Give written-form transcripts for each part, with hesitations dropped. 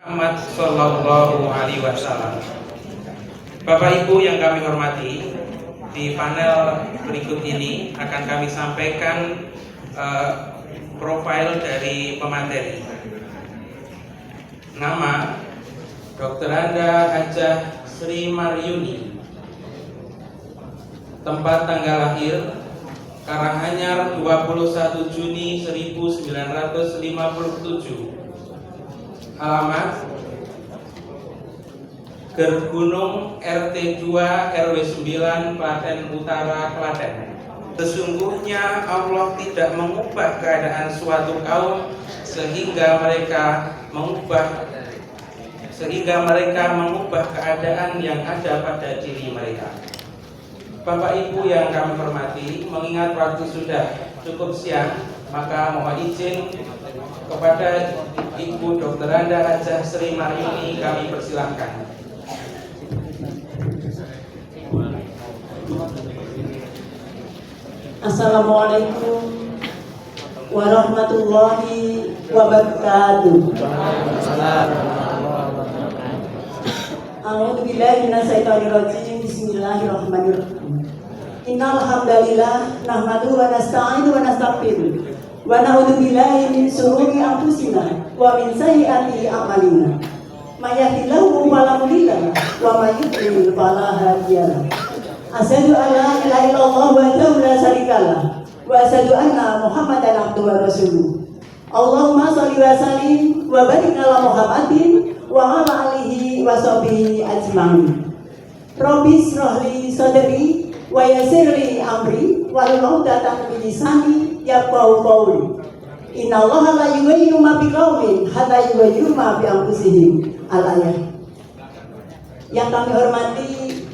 Muhammad Sallallahu Alaihi Wasallam. Bapak Ibu yang kami hormati, di panel berikut ini akan kami sampaikan profil dari pemateri. Nama Dr. Anda Hajah Sri Maryuni. Tempat tanggal lahir Karanganyar 21 Juni 1957. Alamat Gergunung RT 2 RW 9 Klaten Utara Klaten. Sesungguhnya Allah tidak mengubah keadaan suatu kaum sehingga mereka mengubah keadaan yang ada pada diri mereka. Bapak Ibu yang kami hormati, mengingat waktu sudah cukup siang, maka mohon izin kepada Ibu Dr. Anda Hajah Sri Maryuni kami persilahkan. Assalamualaikum warahmatullahi wabarakatuh. A'udzu billahi minasyaitonir rajim. Bismillahirrahmanirrahim. Innal hamdalillah nahmaduhu wa nasta'inu wa nastaghfiruh wa na'udzu billahi min shururi anfusina wa min sayyiati a'malina. May yahdihillahu fala mudilla lahu wa may yudlil fala hadiya lahu. Asyhadu an la ilaha illallah wahdahu la syarika lah wa asyhadu anna Muhammadan abduhu wa rasuluh. Allahumma shalli wa sallim wa barik ala Muhammadin wa ala alihi wa sahbihi ajmain. Rabbi shrah li sadri wa yassir li amri wahlul 'uqdatam min lisani yafqahu qawli. Innallaha la yughayyiru ma biqaumin hatta yughayyiru ma bi anfusihim. Al-ayat. Yang kami hormati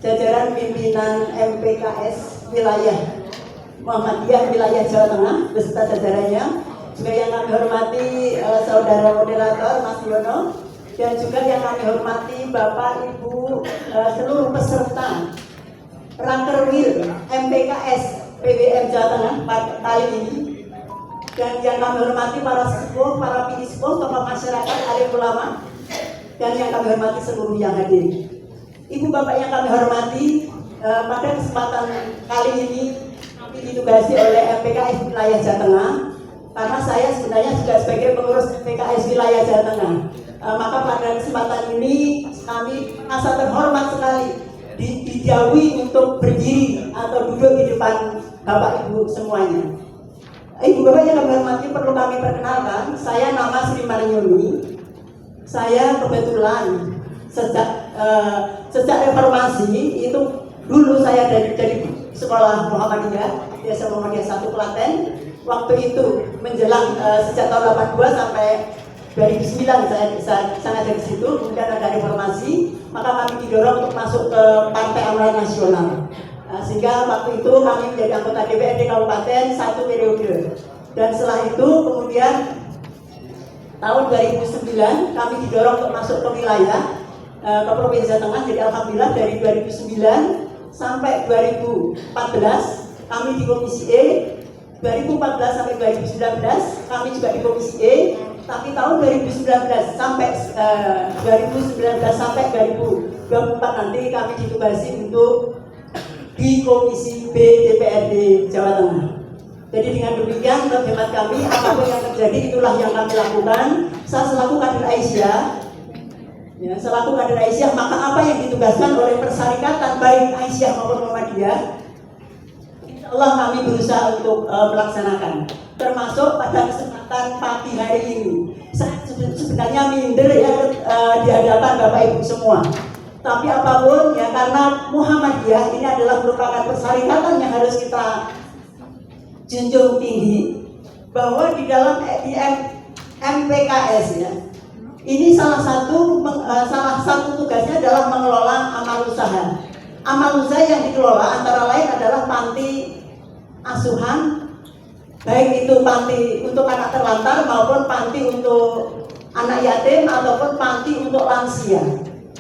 jajaran pimpinan MPKS wilayah Muhammadiyah wilayah Jawa Tengah beserta jajarannya, juga yang kami hormati saudara moderator Mas Yono, dan juga yang kami hormati Bapak Ibu seluruh peserta Rakerwil MPKS PWM Jawa Tengah kali ini, dan yang kami hormati para sepuh, para pidispo, tokoh masyarakat, alim ulama, dan yang kami hormati seluruh yang hadir. Ibu bapak yang kami hormati, pada kesempatan kali ini kami ditugasi oleh MPKS wilayah Jawa Tengah, karena saya sebenarnya juga sebagai pengurus MPKS wilayah Jawa Tengah. Maka pada kesempatan ini kami merasa terhormat sekali dijauhi untuk berdiri atau duduk di depan bapak ibu semuanya. Ibu bapak yang kami hormati, perlu kami perkenalkan, saya nama Sri Maryuni. Saya kebetulan sejak reformasi itu dulu saya dari sekolah Muhammadiyah, Desa Muhammadiyah 1 Klaten. Waktu itu menjelang sejak tahun 82 sampai 2009 saya sangat dari situ. Kemudian ada reformasi, maka kami didorong untuk masuk ke Partai Amanat Nasional. Sehingga waktu itu kami menjadi anggota DPRD Kabupaten 1 periode. Dan setelah itu kemudian tahun 2009 kami didorong untuk masuk ke wilayah ke Provinsi Jawa Tengah. Jadi alhamdulillah dari 2009 sampai 2014 kami di Komisi E, 2014 sampai 2019 kami juga di Komisi E, tapi tahun 2019 sampai 2024 nanti kami ditugasi untuk di Komisi B DPRD Jawa Tengah. Jadi dengan demikian menurut hemat kami, apapun yang terjadi itulah yang kami lakukan. Saya selaku kader Aisyah, maka apa yang ditugaskan oleh persyarikatan baik Aisyah maupun Muhammadiyah, insya Allah kami berusaha untuk melaksanakan. Termasuk pada kesempatan pagi hari ini, saya sebenarnya minder ya di hadapan Bapak Ibu semua. Tapi apapun ya, karena Muhammadiyah ini adalah merupakan persyarikatan yang harus kita junjung tinggi, bahwa di dalam MPKS ya, ini salah satu tugasnya adalah mengelola amal usaha. Amal usaha yang dikelola antara lain adalah panti asuhan, baik itu panti untuk anak terlantar maupun panti untuk anak yatim ataupun panti untuk lansia.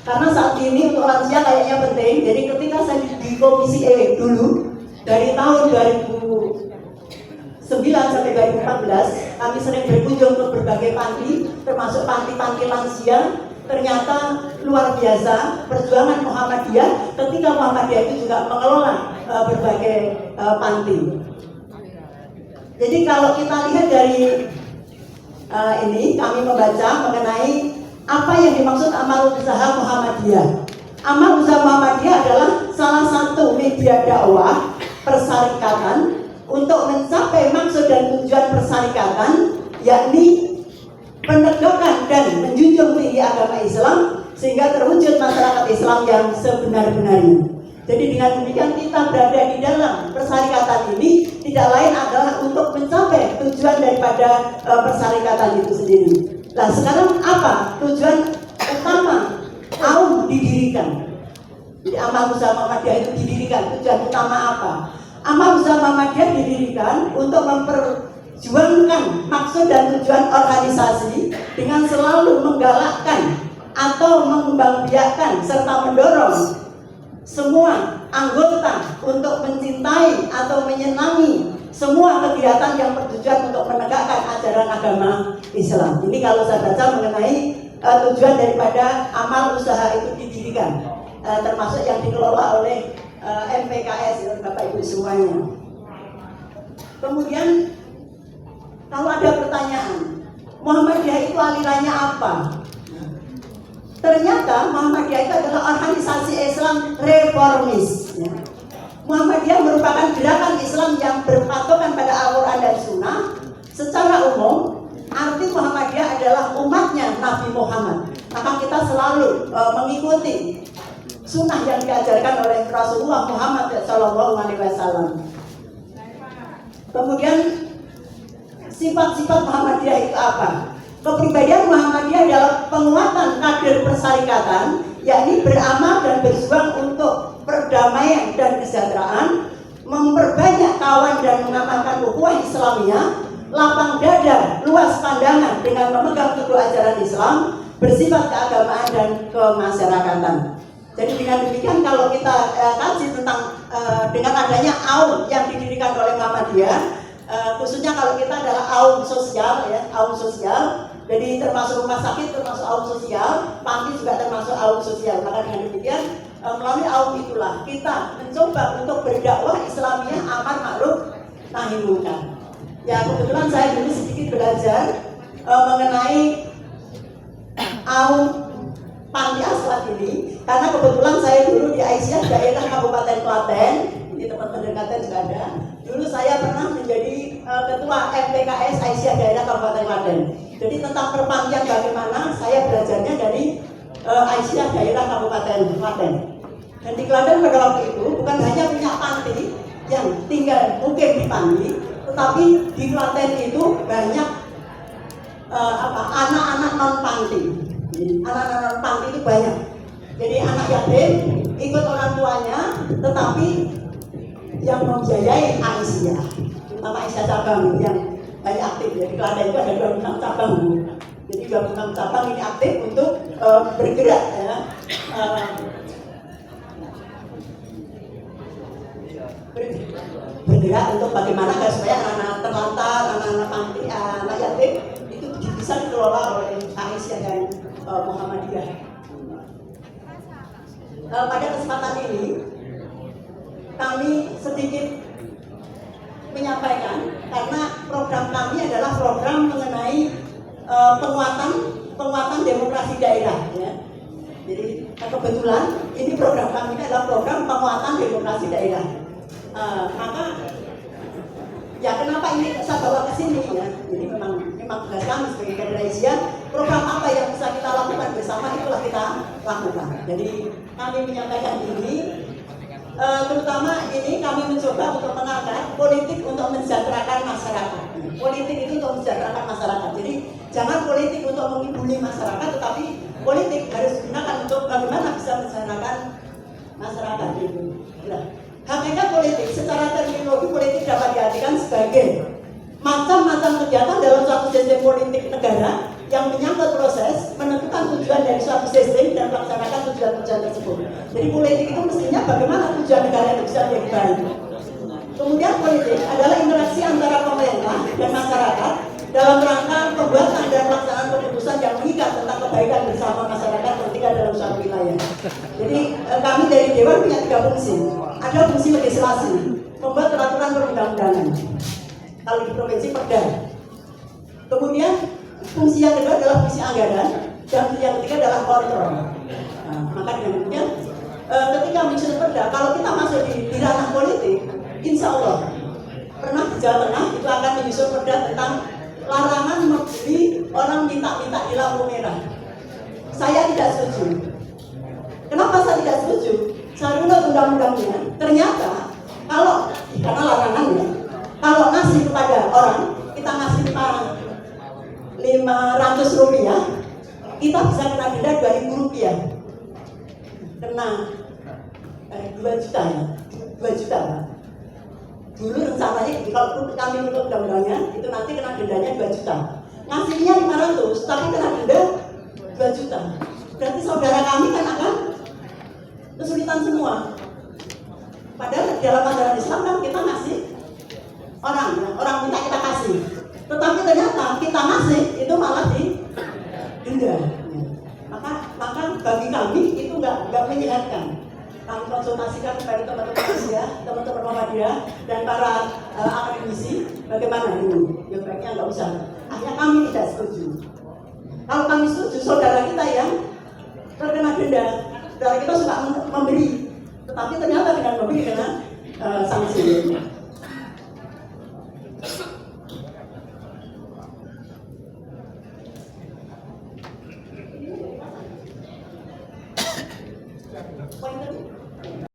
Karena saat ini untuk lansia kayaknya penting. Jadi ketika saya di Komisi E dulu dari tahun 2009 sampai 2014 kami sering berkunjung ke berbagai panti, termasuk panti-panti lansia. Ternyata luar biasa perjuangan Muhammadiyah ketika Muhammadiyah itu juga mengelola berbagai panti. Jadi kalau kita lihat dari ini, kami membaca mengenai apa yang dimaksud amal usaha Muhammadiyah. Amal usaha Muhammadiyah adalah salah satu media dakwah persyarikatan untuk mencapai maksud dan tujuan persyarikatan, yakni penegakan dan menjunjung tinggi agama Islam sehingga terwujud masyarakat Islam yang sebenar-benarnya. Jadi dengan demikian kita berada di dalam persyarikatan ini tidak lain adalah untuk mencapai tujuan daripada persyarikatan itu sendiri. Nah sekarang apa tujuan utama AUM didirikan? Jadi amal usaha Muhammadiyah itu didirikan, tujuan utama apa? Amal usaha Muhammadiyah didirikan untuk memperjuangkan maksud dan tujuan organisasi dengan selalu menggalakkan atau mengembangbiakkan serta mendorong semua anggota untuk mencintai atau menyenangi semua kegiatan yang bertujuan untuk menegakkan ajaran agama Islam. Ini kalau saya baca mengenai tujuan daripada amal usaha itu didirikan, termasuk yang dikelola oleh MPKS, Bapak Ibu semuanya. Kemudian kalau ada pertanyaan, Muhammadiyah itu alirannya apa? Ternyata Muhammadiyah itu adalah organisasi Islam reformis. Muhammadiyah merupakan gerakan Islam yang berpatokan pada Al-Quran dan Sunnah. Secara umum, arti Muhammadiyah adalah umatnya Nabi Muhammad. Maka kita selalu mengikuti sunnah yang diajarkan oleh Rasulullah Muhammad SAW. Kemudian sifat-sifat Muhammadiyah itu apa? Kepribadian Muhammadiyah adalah penguatan kader persyarikatan, yakni beramal dan berjuang untuk perdamaian dan kesejahteraan, memperbanyak kawan dan mengamalkan ukhuwah Islamiyah, lapang dada, luas pandangan dengan memegang teguh ajaran Islam, bersifat keagamaan dan kemasyarakatan. Jadi dengan demikian kalau kita kaji tentang dengan adanya AUM yang didirikan oleh Muhammadiyah, khususnya kalau kita adalah AUM sosial, ya, AUM sosial. Jadi termasuk rumah sakit, termasuk AUM sosial, panti juga termasuk AUM sosial. Maka dengan demikian melalui AUM itulah kita mencoba untuk berdakwah Islamiyah amar ma'ruf nahi munkar. Ya kebetulan saya dulu sedikit belajar mengenai AUM Panti Aswad ini, karena kebetulan saya dulu di Aisyah daerah Kabupaten Klaten, ini tempat pendekatan juga ada. Dulu saya pernah menjadi ketua MPKS Aisyah daerah Kabupaten Klaten. Jadi tentang perpantian bagaimana saya belajarnya dari Aisyah daerah Kabupaten Klaten. Dan di Klaten pada waktu itu bukan hanya punya panti yang tinggal mungkin di panti, tetapi di Klaten itu banyak anak-anak non panti. Anak-anak non panti itu banyak. Jadi anak yatim ikut orang tuanya, tetapi yang membiayai Aisyah, terutama Aisyah cabang yang banyak aktif. Jadi Klaten itu ada 26 cabang. Jadi 26 cabang ini aktif untuk bergerak, ya. Bergerak untuk bagaimana supaya anak-anak terlantar, anak-anak panti, anak yatim itu bisa dikelola oleh Aisyah dan Muhammadiyah. Pada kesempatan ini kami sedikit menyampaikan karena program kami adalah program mengenai penguatan demokrasi daerah, ya. Jadi kebetulan ini program kami adalah program penguatan demokrasi daerah. Maka ya kenapa ini saya bawa ke sini, ya? Ini memang tugas kami sebagai kader Aisyah. Program apa yang bisa kita lakukan bersama itulah kita lakukan. Jadi kami menyampaikan ini. Terutama ini kami mencoba untuk mengangkat politik untuk mensejahterakan masyarakat. Politik itu untuk mensejahterakan masyarakat. Jadi jangan politik untuk mengibuli masyarakat, tetapi politik harus digunakan untuk bagaimana bisa mensejahterakan masyarakat itu. Nah, hakikat politik secara terminologi politik dapat diartikan sebagai macam-macam kegiatan dalam suatu sistem politik negara yang menyangkut proses menentukan tujuan dari suatu sistem dan melaksanakan tujuan-tujuan tersebut. Jadi politik itu mestinya bagaimana tujuan negara itu bisa menjadi baik. Kemudian politik adalah interaksi antara pemerintah kami dari Dewan punya 3 fungsi. Ada fungsi legislasi, membuat peraturan perundang-undangan. Kalau di provinsi Perda. Kemudian fungsi yang kedua adalah fungsi anggaran, dan fungsi yang ketiga adalah kontrol. Nah, maka dengan demikian, ketika menyusun Perda, kalau kita masuk di ranah politik, insya Allah pernah di Jawa Tengah itu akan menyusun Perda tentang larangan membeli orang minta-minta di lampu merah. Saya tidak setuju. Kenapa saya tidak setuju? Saya lihat undang-undangnya, ternyata kalau karena larangannya, kalau ngasih kepada orang, kita ngasih 500 rupiah, kita bisa kena denda 2.000 rupiah. Kena 2 juta ya, 2 juta Pak. Dulu rencananya, kalau kami untuk undang-undangnya, itu nanti kena dendanya 2 juta. Ngasihnya 500, tapi kena denda 2 juta. Berarti saudara kami kan akan kesulitan semua. Padahal dalam ajaran Islam kan kita ngasih orang minta kita kasih. Tetapi ternyata kita ngasih itu malah denda. Maka bagi kami itu nggak menyehatkan. Kami konsultasikan kepada teman-teman Asia, teman-teman Muhammadiyah dan para akademisi bagaimana ini. Yang baiknya nggak usah. Akhirnya kami tidak setuju. Kalau kami setuju, saudara kita yang terkena denda, saudara kita suka memberi, tetapi ternyata dengan memberi kena sanksi.